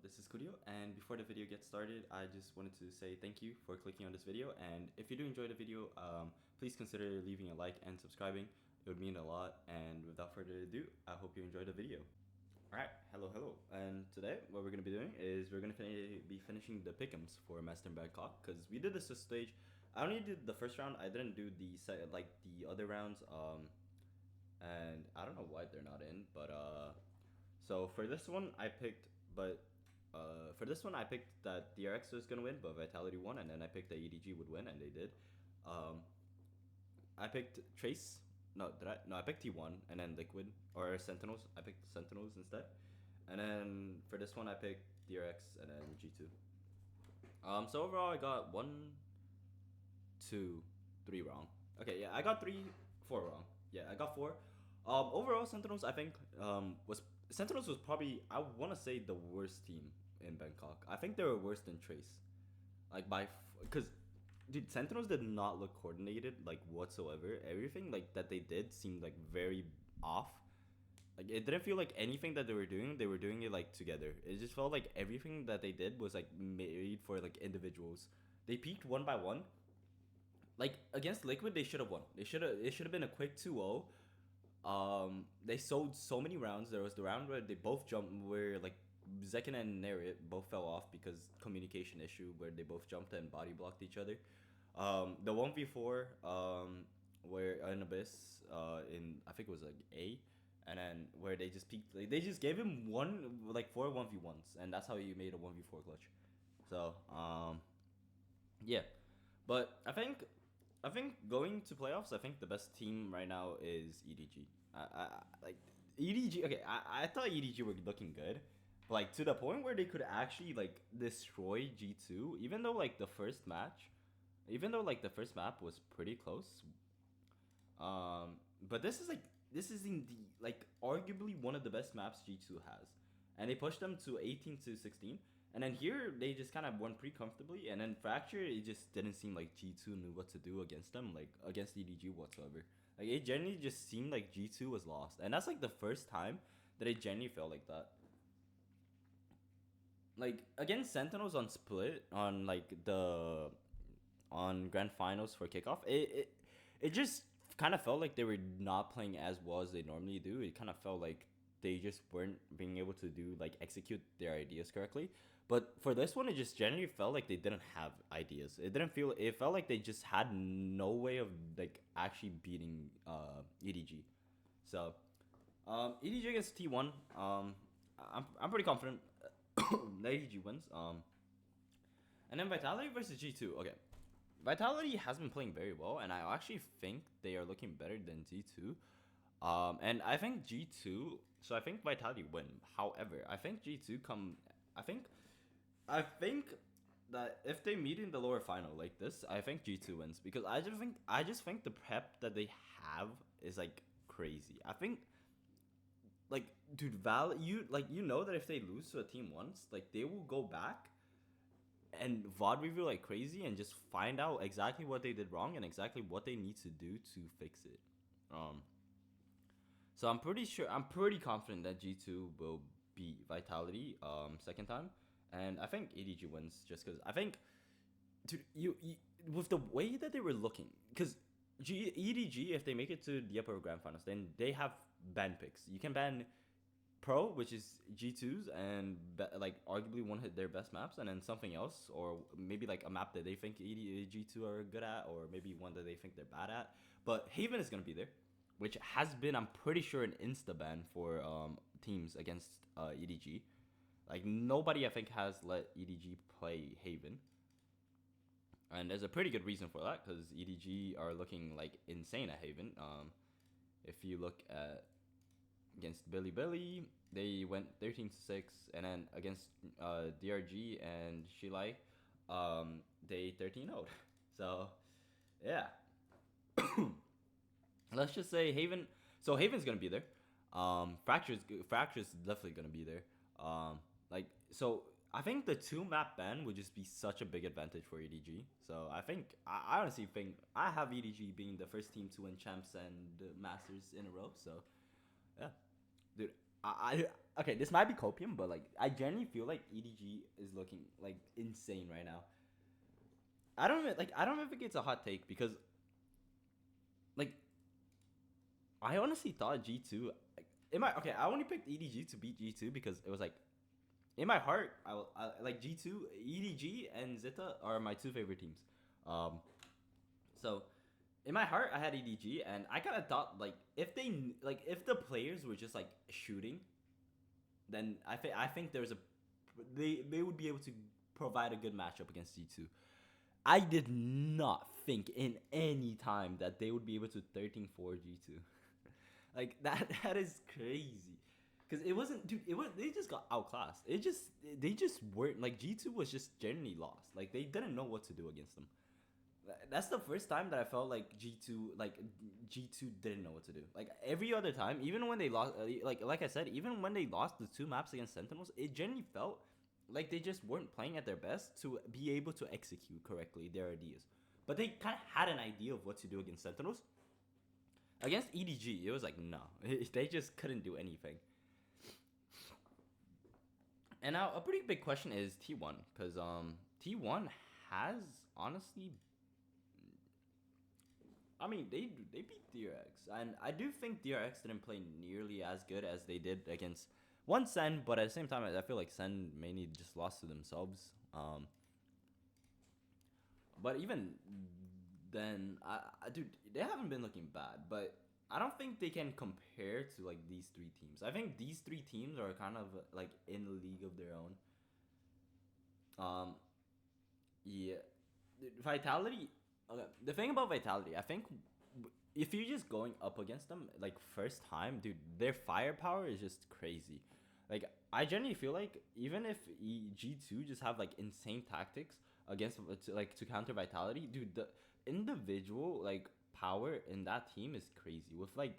this is Kurio, and before the video gets started, I just wanted to say thank you for clicking on this video, and if you do enjoy the video, please consider leaving a like and subscribing. It would mean a lot, and without further ado, I hope you enjoy the video. Alright, hello, and today what we're going to be doing is we're going to be finishing the pick'ems for Master Bangkok, because we did this stage. I only did the first round, I didn't do the the other rounds, and I don't know why they're not in, but so for this one I picked, that DRX was gonna win, but Vitality won, and then I picked that EDG would win, and they did. Um, I picked Trace. No, did I? No, I picked T1, and then Liquid or Sentinels. I picked Sentinels instead, and then for this one I picked DRX and then G2. So overall I got 1, 2, 3 wrong. Okay, yeah, I got 3, 4 wrong. Yeah, I got 4. Overall, Sentinels I think was probably, I want to say, the worst team in Bangkok. I think they were worse than Trace, like because dude, Sentinels did not look coordinated like whatsoever. Everything like that they did seemed like very off. Like it didn't feel like anything that they were doing it like together. It just felt like everything that they did was like made for like individuals. They peaked one by one. Like against Liquid, they should have won. It should have been a quick 2-0. They sold so many rounds. There was the round where they both jumped, where like Zekin and Nerit both fell off because communication issue, where they both jumped and body blocked each other. The 1v4, where in Abyss, in I think it was like A, and then where they just peaked, like, they just gave him 4 1v1s, and that's how he made a 1v4 clutch. So yeah, but I think going to playoffs, I think the best team right now is EDG. Like EDG. Okay, I thought EDG were looking good, but like to the point where they could actually like destroy G2, even though like the first map was pretty close. But this is indeed like arguably one of the best maps G2 has, and they pushed them to 18-16. And then here they just kind of won pretty comfortably, and then Fracture, it just didn't seem like G2 knew what to do against them, like against EDG whatsoever. Like it genuinely just seemed like G2 was lost, and that's like the first time that it genuinely felt like that. Like against Sentinels on Split, on Grand Finals for kickoff, it just kind of felt like they were not playing as well as they normally do. It kind of felt like they just weren't being able to do like execute their ideas correctly. But for this one, it just generally felt like they didn't have ideas. It felt like they just had no way of like actually beating EDG. So EDG against T1, I'm pretty confident that EDG wins. And then Vitality versus G2. Okay, Vitality has been playing very well, and I actually think they are looking better than G2. And I think G2. So I think Vitality win. However, I think G2 come. I think that if they meet in the lower final like this, I think G2 wins, because I just think the prep that they have is like crazy. I think, like, dude, you know that if they lose to a team once, like they will go back and VOD review like crazy and just find out exactly what they did wrong and exactly what they need to do to fix it. So I'm pretty confident that G2 will beat Vitality second time, and I think EDG wins, just because I think, dude, you with the way that they were looking, because EDG, if they make it to the upper grand finals, then they have ban picks. You can ban Pro, which is G2's, and like arguably one of their best maps, and then something else, or maybe like a map that they think G2 are good at, or maybe one that they think they're bad at. But Haven is gonna be there, which has been, I'm pretty sure, an insta ban for teams against EDG. Like nobody I think has let EDG play Haven, and there's a pretty good reason for that, because EDG are looking like insane at Haven. If you look at against Billy, they went 13-6, and then against DRG and Shilai, they 13-0'd. So yeah. Let's just say Haven. So Haven's gonna be there. Fracture's definitely gonna be there. So I think the 2-map ban would just be such a big advantage for EDG. So I honestly think I have EDG being the first team to win champs and masters in a row. So yeah, dude, Okay, this might be copium, but like I genuinely feel like EDG is looking like insane right now. I don't think it's a hot take because like I honestly thought G2 like in my okay, I only picked EDG to beat G2 because it was like in my heart I like G2, EDG and Zeta are my two favorite teams. Um so in my heart I had EDG and I kind of thought like if the players were just like shooting, then I think there's a they would be able to provide a good matchup against G2. I did not think in any time that they would be able to 13-4 G2. Like that is crazy. Cuz it wasn't dude, it was they just got outclassed. They just weren't like G2 was just generally lost. Like they didn't know what to do against them. That's the first time that I felt like G2 didn't know what to do. Like every other time, even when they lost, like I said, even when they lost the two maps against Sentinels, it generally felt like they just weren't playing at their best to be able to execute correctly their ideas. But they kind of had an idea of what to do against Sentinels. Against EDG, it was like no, they just couldn't do anything. And now a pretty big question is T1 because T1 has honestly I mean, they beat DRX, and I do think DRX didn't play nearly as good as they did against one Sen, but at the same time, I feel like Sen mainly just lost to themselves. But even then, dude, they haven't been looking bad, but I don't think they can compare to like these three teams. I think these three teams are kind of like in a league of their own. Um, yeah, Vitality. Okay, the thing about Vitality, I think if you're just going up against them like first time, dude, their firepower is just crazy. Like I genuinely feel like even if G2 just have like insane tactics against to counter Vitality, dude, the individual like power in that team is crazy. With like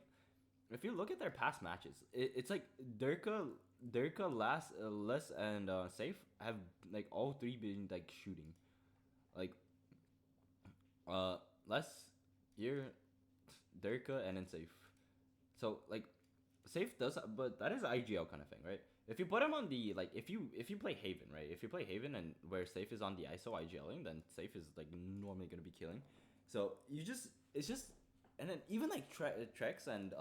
if you look at their past matches, it's like Durka, Les, and Safe have like all three been like shooting. Like uh Les here, Durka, and then Safe. So like Safe does, but that is IGL kind of thing, right? If you put him on the like, if you play Haven, right? If you play Haven and where Safe is on the ISO IGLing, then Safe is like normally gonna be killing. So you just it's just and then even like Trex and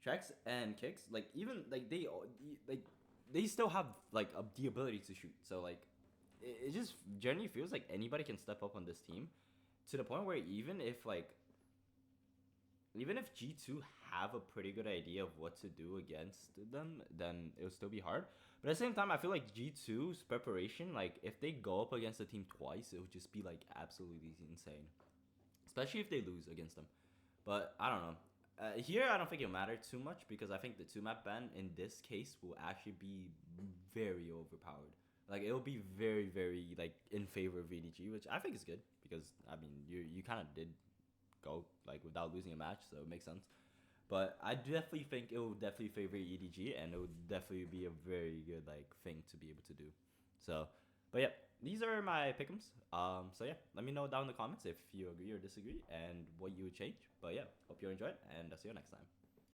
Trex and Kicks, like even like they still have like the ability to shoot. So like it just generally feels like anybody can step up on this team to the point where even if G2 have a pretty good idea of what to do against them, then it'll still be hard. But at the same time, I feel like G2's preparation, like if they go up against the team twice, it would just be like absolutely insane. Especially if they lose against them. But I don't know. Here, I don't think it'll matter too much because I think the two map ban in this case will actually be very overpowered. Like it'll be very, very like in favor of VDG, which I think is good because I mean you kind of did go like without losing a match, so it makes sense. But I definitely think it will definitely favor EDG, and it would definitely be a very good like thing to be able to do. So, but yeah, these are my pickums. So yeah, let me know down in the comments if you agree or disagree and what you would change. But yeah, hope you enjoyed, and I'll see you next time.